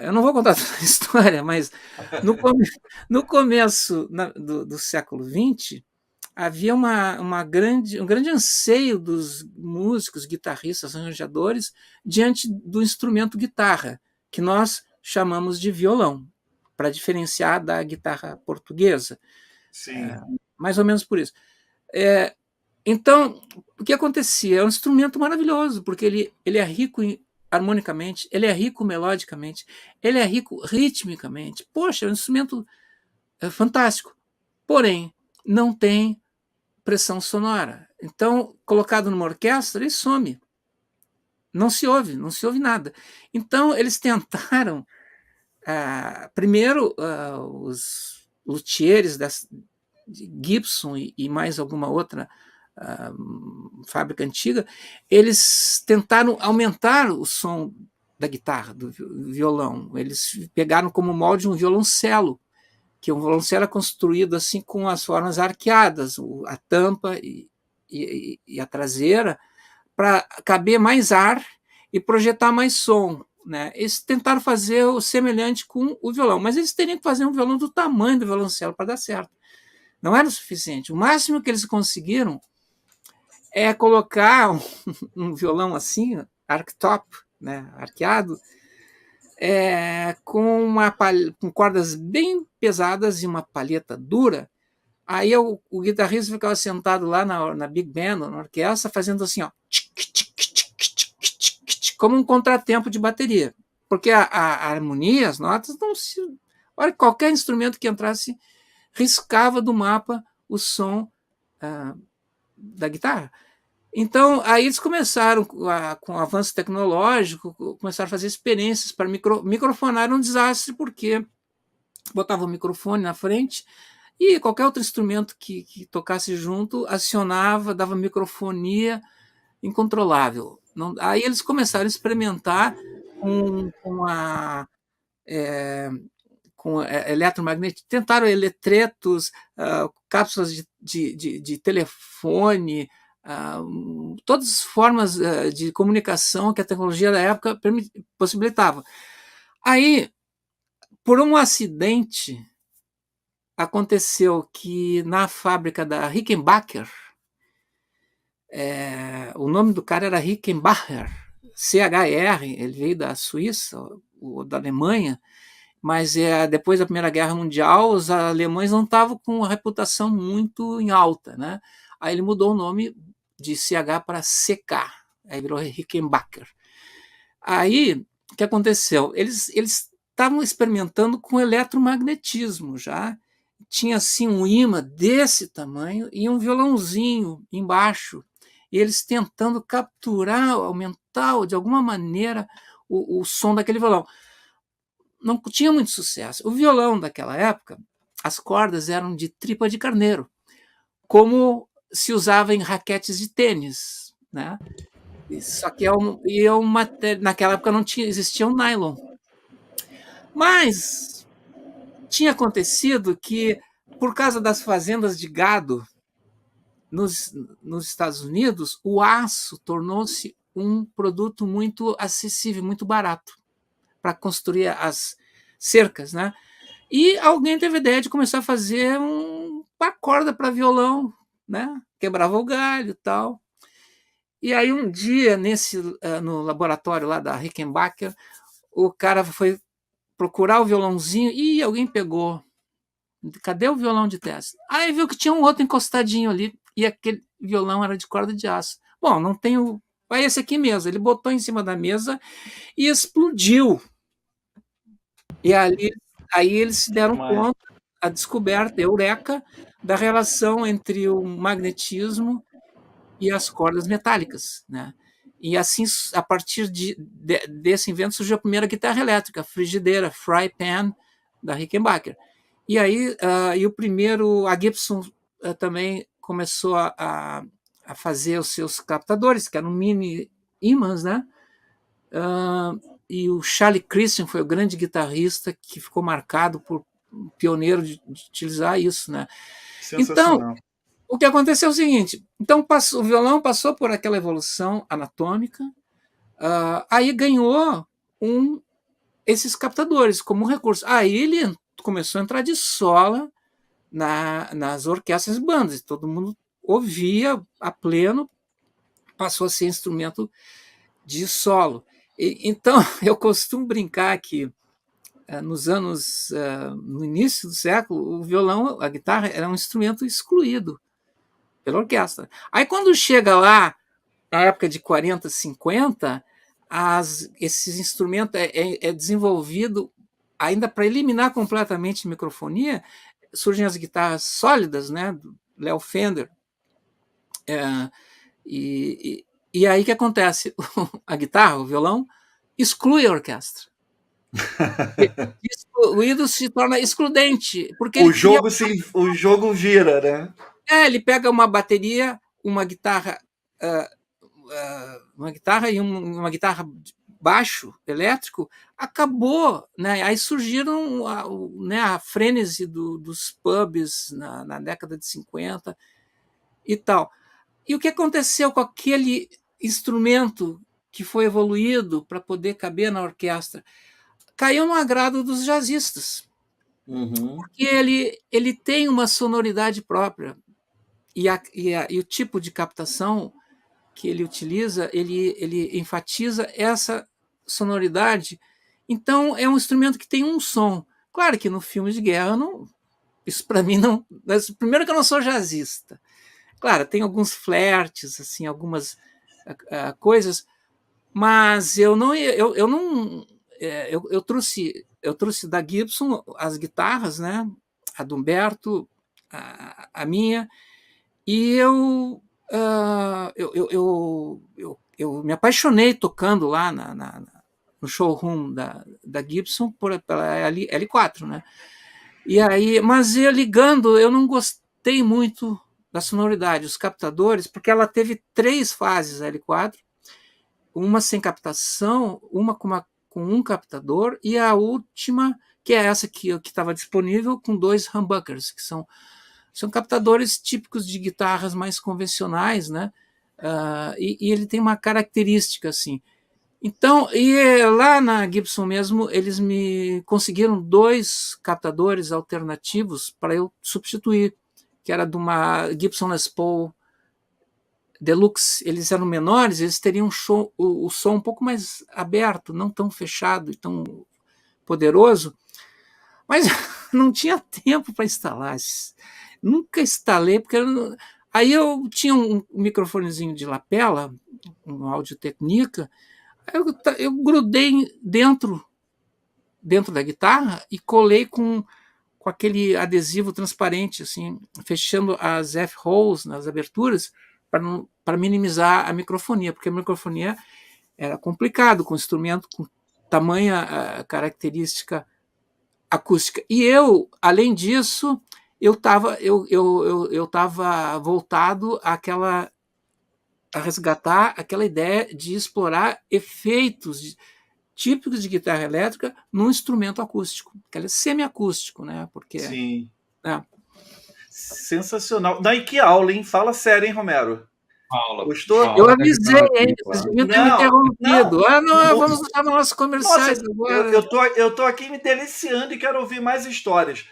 Eu não vou contar toda a história, mas no, come, no começo do século XX, havia um grande anseio dos músicos, guitarristas, arranjadores, diante do instrumento guitarra, que nós chamamos de violão, para diferenciar da guitarra portuguesa. Sim. Mais ou menos por isso. É, então, o que acontecia? É um instrumento maravilhoso, porque ele é rico harmonicamente, ele é rico melodicamente, ele é rico ritmicamente. Poxa, é um instrumento fantástico. Porém, não tem pressão sonora. Então, colocado numa orquestra, ele some. Não se ouve nada. Então, eles tentaram, primeiro, os luthiers de Gibson e mais alguma outra fábrica antiga, eles tentaram aumentar o som da guitarra, do violão. Eles pegaram como molde um violoncelo, que um violoncelo é construído assim com as formas arqueadas, a tampa e a traseira, para caber mais ar e projetar mais som. Né? Eles tentaram fazer o semelhante com o violão, mas eles teriam que fazer um violão do tamanho do violoncelo para dar certo. Não era o suficiente. O máximo que eles conseguiram é colocar um violão assim, archtop, né, arqueado, com cordas bem pesadas e uma palheta dura. Aí o guitarrista ficava sentado lá na Big Band, na orquestra, fazendo assim, ó, como um contratempo de bateria. Porque a harmonia, as notas, não se. Olha, qualquer instrumento que entrasse riscava do mapa o som da guitarra. Então, aí eles começaram, com o avanço tecnológico, começaram a fazer experiências para microfonar. Era um desastre, porque botava o microfone na frente e qualquer outro instrumento que tocasse junto acionava, dava microfonia incontrolável. Não, aí eles começaram a experimentar com a com eletromagnetismo, tentaram eletretos, cápsulas de telefone, todas as formas de comunicação que a tecnologia da época possibilitava. Aí, por um acidente, aconteceu que na fábrica da Rickenbacker, o nome do cara era Rickenbacher, C-H-R, ele veio da Suíça ou da Alemanha, mas depois da Primeira Guerra Mundial, os alemães não estavam com uma reputação muito em alta. Né? Aí ele mudou o nome de CH para CK, aí virou Rickenbacker. Aí, o que aconteceu? Eles estavam experimentando com eletromagnetismo já. Tinha assim um imã desse tamanho e um violãozinho embaixo. E eles tentando capturar, aumentar de alguma maneira o som daquele violão. Não tinha muito sucesso. O violão daquela época, as cordas eram de tripa de carneiro, como se usava em raquetes de tênis. Né? Só que naquela época não existia o nylon. Mas tinha acontecido que, por causa das fazendas de gado nos Estados Unidos, o aço tornou-se um produto muito acessível, muito barato para construir as cercas. Né? E alguém teve a ideia de começar a fazer uma corda para violão, né? Quebrava o galho e tal. E aí um dia, no laboratório lá da Rickenbacker, o cara foi procurar o violãozinho e alguém pegou. Cadê o violão de teste? Aí viu que tinha um outro encostadinho ali e aquele violão era de corda de aço. Bom, não tem o. É esse aqui mesmo. Ele botou em cima da mesa e explodiu. E aí eles se deram Mas, conta, a descoberta, a eureka, da relação entre o magnetismo e as cordas metálicas. Né? E assim, a partir desse invento, surgiu a primeira guitarra elétrica, a frigideira, Fry Pan, da Rickenbacker. E aí, a Gibson também começou a fazer os seus captadores, que eram mini ímãs, né? E o Charlie Christian foi o grande guitarrista que ficou marcado por pioneiro de utilizar isso. Né? Então, sensacional. o que aconteceu é o seguinte: então o violão passou por aquela evolução anatômica, aí ganhou um esses captadores como recurso. Aí ele começou a entrar de sola nas orquestras e bandas, todo mundo ouvia a pleno, passou a ser instrumento de solo. Então, eu costumo brincar que no início do século, o violão, a guitarra, era um instrumento excluído pela orquestra. Aí, quando chega lá, na época de 40, 50, esses instrumentos é desenvolvido ainda para eliminar completamente a microfonia, surgem as guitarras sólidas, né, do Léo Fender, e aí que acontece? A guitarra, o violão, exclui a orquestra. Excluído se torna excludente, porque o jogo gira, né? Ele pega uma bateria, uma guitarra e uma guitarra baixo elétrico, acabou, né? Aí surgiram a frênese dos pubs na década de 50 e tal. E o que aconteceu com aquele instrumento que foi evoluído para poder caber na orquestra? Caiu no agrado dos jazzistas. Porque ele tem uma sonoridade própria. E o tipo de captação que ele utiliza, ele enfatiza essa sonoridade. Então, é um instrumento que tem um som. Claro que no filme de guerra, isso para mim não. Primeiro que eu não sou jazzista. Claro, tem alguns flertes, assim, algumas coisas, mas eu trouxe da Gibson as guitarras, né? A do Humberto, a minha, e eu me apaixonei tocando lá no showroom da Gibson pela L4, né? E aí, mas ligando, eu não gostei muito da sonoridade, os captadores, porque ela teve 3 fases, a L4, uma sem captação, uma com um captador, e a última, que é essa que estava disponível, com 2 humbuckers, que são captadores típicos de guitarras mais convencionais, né? E ele tem uma característica assim. Então, e lá na Gibson mesmo, eles me conseguiram 2 captadores alternativos para eu substituir, que era de uma Gibson Les Paul Deluxe. Eles eram menores, eles teriam o som um pouco mais aberto, não tão fechado e tão poderoso, mas não tinha tempo para instalar. Nunca instalei, porque aí eu tinha um microfonezinho de lapela, um Audio-Technica, eu grudei dentro da guitarra e colei com aquele adesivo transparente, assim, fechando as F-holes nas aberturas para minimizar a microfonia, porque a microfonia era complicado com instrumento com tamanha característica acústica. E eu, além disso, eu estava voltado a resgatar aquela ideia de explorar efeitos típicos de guitarra elétrica num instrumento acústico, que é semiacústico, né? Porque sim, sensacional. Daí que aula, hein? Fala sério, hein, Romero? Aula. Gostou? Eu avisei, hein? Vocês deviam ter me interrompido. Vamos deixar nossos comerciais agora. Eu tô aqui me deliciando e quero ouvir mais histórias.